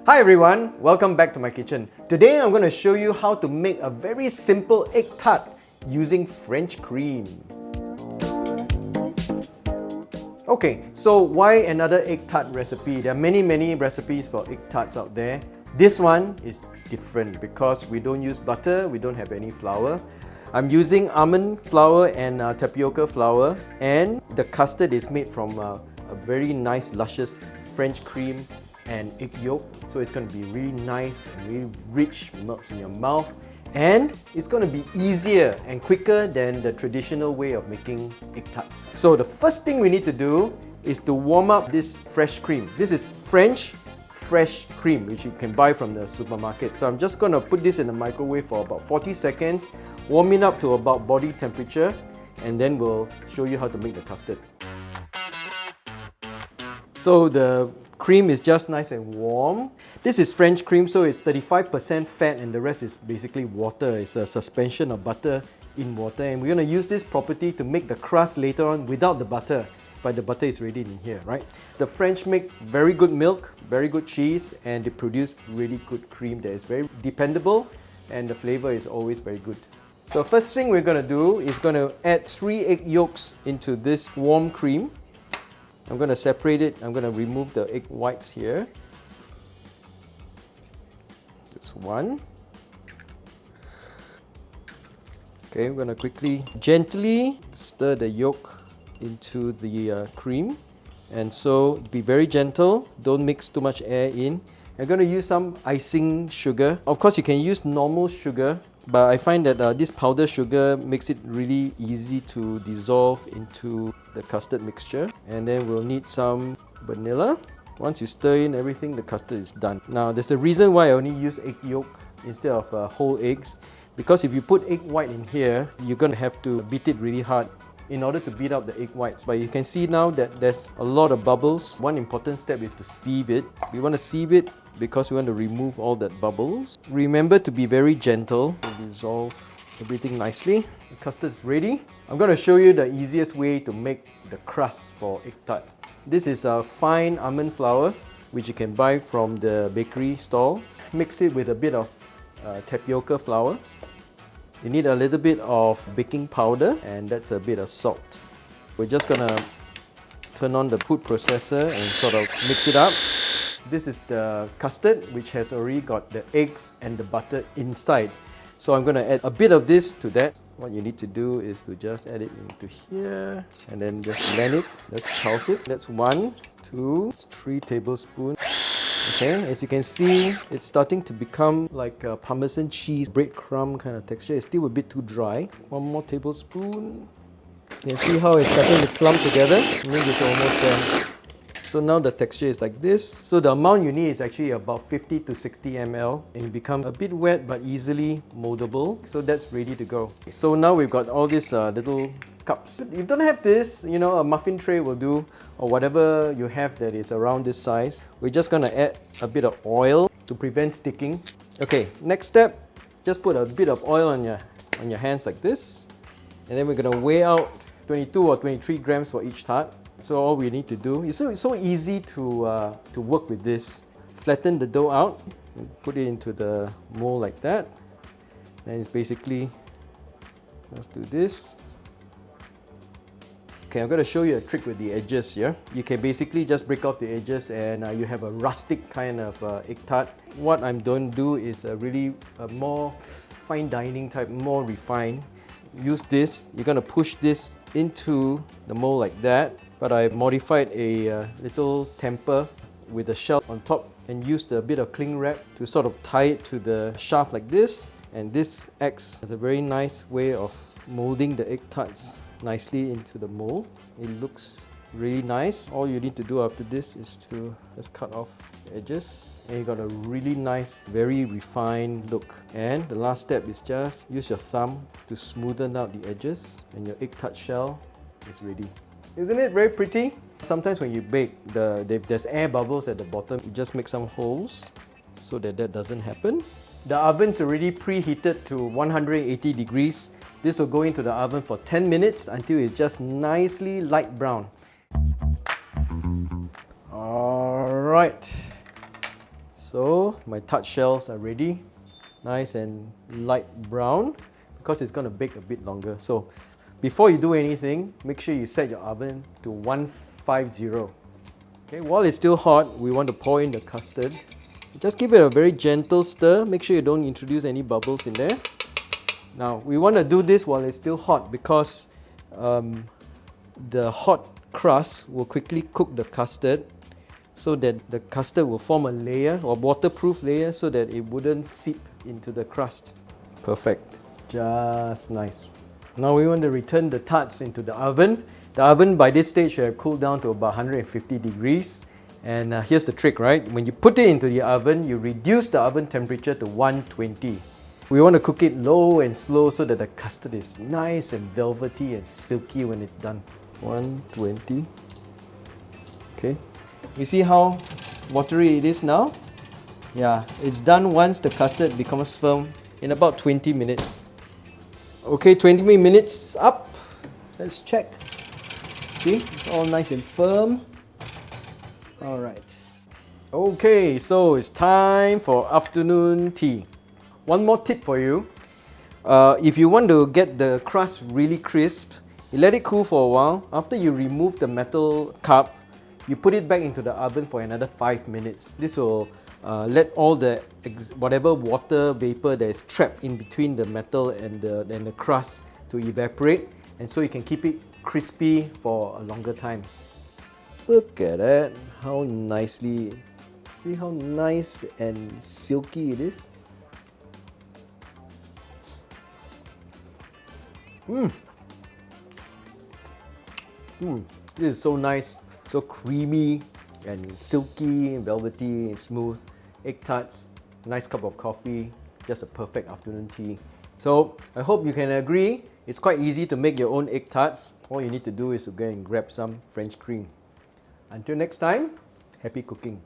Hi everyone, welcome back to my kitchen. Today I'm going to show you how to make a very simple egg tart using French cream. Okay, so why another egg tart recipe? There are many recipes for egg tarts out there. This one is different because we don't use butter, we don't have any flour. I'm using almond flour and tapioca flour, and the custard is made from a very nice luscious French cream and egg yolk, so it's going to be really nice and really rich, melts in your mouth, and it's going to be easier and quicker than the traditional way of making egg tarts. So the first thing we need to do is to warm up this fresh cream. This is French fresh cream, which you can buy from the supermarket. So I'm just going to put this in the microwave for about 40 seconds, warm it up to about body temperature, and then we'll show you how to make the custard. So the cream is just nice and warm. This is French cream, so it's 35% fat and the rest is basically water. It's a suspension of butter in water, and we're going to use this property to make the crust later on without the butter. But the butter is already in here, right? The French make very good milk, very good cheese, and they produce really good cream that is very dependable, and the flavor is always very good. So first thing we're going to do is going to add 3 egg yolks into this warm cream. I'm going to separate it. I'm going to remove the egg whites here. That's one. Okay, we're going to quickly, gently stir the yolk into the cream. And so be very gentle. Don't mix too much air in. I'm going to use some icing sugar. Of course, you can use normal sugar, but I find that this powdered sugar makes it really easy to dissolve into the custard mixture. And then we'll need some vanilla. Once you stir in everything, the custard is done. Now, there's a reason why I only use egg yolk instead of whole eggs. Because if you put egg white in here, you're going to have to beat it really hard in order to beat up the egg whites. But you can see now that there's a lot of bubbles. One important step is to sieve it. We want to sieve it because we want to remove all that bubbles. Remember to be very gentle to dissolve everything nicely. The custard is ready. I'm going to show you the easiest way to make the crust for egg tart. This is a fine almond flour, which you can buy from the bakery stall. Mix it with a bit of tapioca flour. You need a little bit of baking powder, and that's a bit of salt. We're just gonna turn on the food processor and sort of mix it up. This is the custard, which has already got the eggs and the butter inside. So I'm gonna add a bit of this to that. What you need to do is to just add it into here and then just blend it. Let's pulse it. That's 1, 2, 3 tablespoons. Okay, as you can see, it's starting to become like a Parmesan cheese breadcrumb kind of texture. It's still a bit too dry. 1 more tablespoon. You can see how it's starting to clump together. I think it's almost there. So now the texture is like this. So the amount you need is actually about 50 to 60 ml, and it becomes a bit wet but easily moldable. So that's ready to go. So now we've got all these little cups. If you don't have this, you know, a muffin tray will do, or whatever you have that is around this size. We're just going to add a bit of oil to prevent sticking. Okay, next step, just put a bit of oil on your hands like this, and then we're going to weigh out 22 or 23 grams for each tart. So all we need to do is so easy to work with this. Flatten the dough out, and put it into the mold like that, and it's basically, let's do this. Okay, I'm going to show you a trick with the edges here. You can basically just break off the edges and you have a rustic kind of egg tart. What I'm going to do is a really more fine dining type, more refined. Use this. You're going to push this into the mold like that. But I modified a little temper with a shell on top and used a bit of cling wrap to sort of tie it to the shaft like this. And this acts as a very nice way of molding the egg tarts nicely into the mold. It looks really nice. All you need to do after this is to just cut off the edges, and you got a really nice, very refined look. And the last step is just use your thumb to smoothen out the edges, and your egg tart shell is ready. Isn't it very pretty? Sometimes when you bake, there's air bubbles at the bottom. You just make some holes so that doesn't happen. The oven's already preheated to 180 degrees. This will go into the oven for 10 minutes until it's just nicely light brown. Alright, so my tart shells are ready, nice and light brown, because it's going to bake a bit longer. So before you do anything, make sure you set your oven to 150. Okay, while it's still hot, we want to pour in the custard. Just give it a very gentle stir, make sure you don't introduce any bubbles in there. Now we want to do this while it's still hot because the hot crust will quickly cook the custard, so that the custard will form a layer or waterproof layer so that it wouldn't seep into the crust. Perfect. Just nice. Now we want to return the tarts into the oven. The oven by this stage should have cooled down to about 150 degrees. And here's the trick, right? When you put it into the oven, you reduce the oven temperature to 120. We want to cook it low and slow so that the custard is nice and velvety and silky when it's done. 120. Okay. You see how watery it is now? Yeah, it's done once the custard becomes firm in about 20 minutes. Okay, 20 minutes up. Let's check. See, it's all nice and firm. Alright. Okay, so it's time for afternoon tea. One more tip for you. If you want to get the crust really crisp, you let it cool for a while. After you remove the metal cup, you put it back into the oven for another 5 minutes. This will let all the whatever water vapor that is trapped in between the metal and the crust to evaporate, and so you can keep it crispy for a longer time. Look at that, how nicely, see how nice and silky it is? This is so nice, so creamy and silky, velvety, smooth. Egg tarts, nice cup of coffee, just a perfect afternoon tea. So I hope you can agree, it's quite easy to make your own egg tarts. All you need to do is to go and grab some French cream. Until next time, happy cooking.